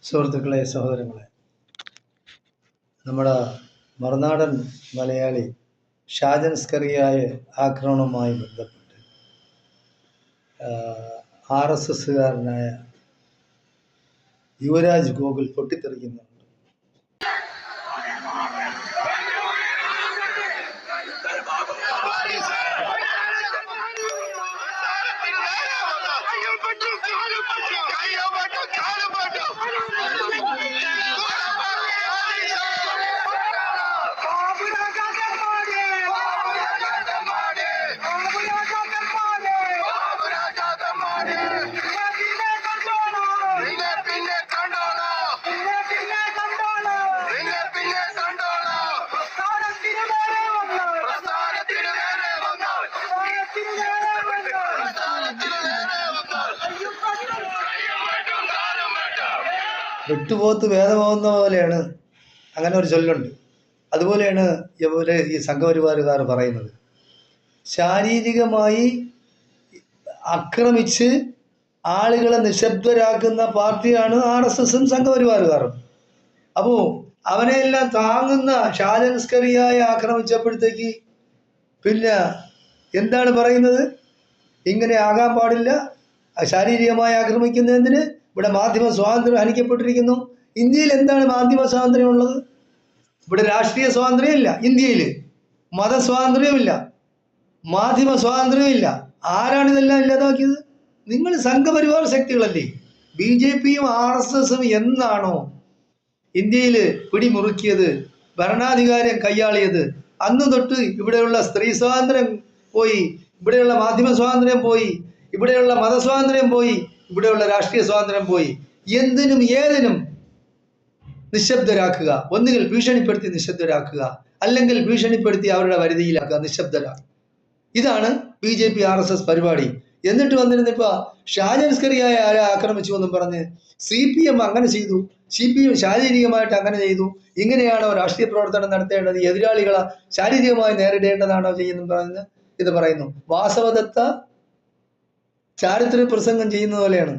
സുഹൃത്തുക്കളെ, സഹോദരങ്ങളെ, നമ്മുടെ മറുനാടൻ മലയാളി ഷാജൻ സ്കറിയായ ആക്രമണവുമായി ബന്ധപ്പെട്ട് RSSകാരനായ യുവരാജ് ഗോകുൽ പൊട്ടിത്തെറിക്കുന്നുണ്ട്. വിട്ടുപോത്ത് വേദമാവുന്ന പോലെയാണ്, അങ്ങനെ ഒരു ചൊല്ലുണ്ട്. അതുപോലെയാണ് ഇവര് ഈ സംഘപരിവാറുകാർ പറയുന്നത്. ശാരീരികമായി ആക്രമിച്ച് ആളുകളെ നിശബ്ദരാക്കുന്ന പാർട്ടിയാണ് RSSും സംഘപരിവാറുകാരും. അപ്പോൾ അവനെല്ലാം താങ്ങുന്ന ഷാജൻ സ്കറിയായി ആക്രമിച്ചപ്പോഴത്തേക്ക് പിന്നെ എന്താണ് പറയുന്നത്? ഇങ്ങനെ ആകാൻ പാടില്ല, ശാരീരികമായി ആക്രമിക്കുന്നതിന് ഇവിടെ മാധ്യമ സ്വാതന്ത്ര്യം ഹനിക്കപ്പെട്ടിരിക്കുന്നു. ഇന്ത്യയിൽ എന്താണ് മാധ്യമ സ്വാതന്ത്ര്യം ഉള്ളത്? ഇവിടെ രാഷ്ട്രീയ സ്വാതന്ത്ര്യമില്ല, ഇന്ത്യയിൽ മതസ്വാതന്ത്ര്യമില്ല, മാധ്യമ സ്വാതന്ത്ര്യമില്ല. ആരാണ് ഇതെല്ലാം ഇല്ലാതാക്കിയത്? നിങ്ങൾ സംഘപരിവാർ ശക്തികളല്ലേ. BJPയും RSSും എന്നാണോ ഇന്ത്യയിൽ പിടിമുറുക്കിയത്, ഭരണാധികാരം കൈയാളിയത്, അന്ന് തൊട്ട് ഇവിടെയുള്ള സ്ത്രീ സ്വാതന്ത്ര്യം പോയി, ഇവിടെയുള്ള മാധ്യമ സ്വാതന്ത്ര്യം പോയി, ഇവിടെയുള്ള മതസ്വാതന്ത്ര്യം പോയി, ഇവിടെയുള്ള രാഷ്ട്രീയ സ്വാതന്ത്ര്യം പോയി. എന്തിനും ഏതിനും നിശബ്ദരാക്കുക. ഒന്നുകിൽ ഭീഷണിപ്പെടുത്തി നിശബ്ദരാക്കുക, അല്ലെങ്കിൽ ഭീഷണിപ്പെടുത്തി അവരുടെ വരുതിയിലാക്കുക, നിശബ്ദരാക്കുക. ഇതാണ് BJP RSS പരിപാടി. എന്നിട്ട് വന്നിരുന്നിപ്പോൾ ഷാജൻ സ്കറിയായ ആരെ ആക്രമിച്ചു എന്നും പറഞ്ഞ് CPM അങ്ങനെ ചെയ്തു, CPM ശാരീരികമായിട്ട് അങ്ങനെ ചെയ്തു, ഇങ്ങനെയാണോ രാഷ്ട്രീയ പ്രവർത്തനം നടത്തേണ്ടത്, എതിരാളികളെ ശാരീരികമായി നേരിടേണ്ടതാണോ ചെയ്യുന്നു പറഞ്ഞ് ഇത് പറയുന്നു. വാസവദത്ത ചാരിത്ര പ്രസംഗം ചെയ്യുന്ന പോലെയാണ്.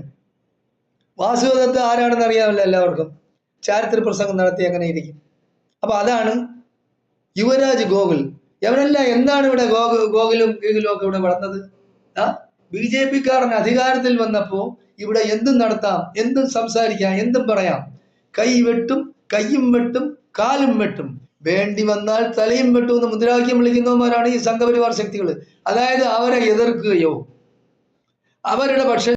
വാസുദത്ത ആരാണെന്ന് അറിയാമല്ലോ എല്ലാവർക്കും. ചാരിത്ര പ്രസംഗം നടത്തി അങ്ങനെ ഇരിക്കും. അപ്പൊ അതാണ് യുവരാജ് ഗോകുൽ. എവരെല്ലാം എന്താണ് ഇവിടെ ഗോകുലും ഗീകുലും ഒക്കെ ഇവിടെ വളർന്നത്? BJPക്കാരൻ അധികാരത്തിൽ വന്നപ്പോൾ ഇവിടെ എന്തും നടത്താം, എന്തും സംസാരിക്കാം, എന്തും പറയാം. കൈ വെട്ടും, കയ്യും വെട്ടും, കാലും വെട്ടും, വേണ്ടി വന്നാൽ തലയും വെട്ടും എന്ന് മുദ്രാവാക്യം വിളിക്കുന്നവന്മാരാണ് ഈ സംഘപരിവാർ ശക്തികൾ. അതായത് അവരെ എതിർക്കുകയോ അവരുടെ പക്ഷം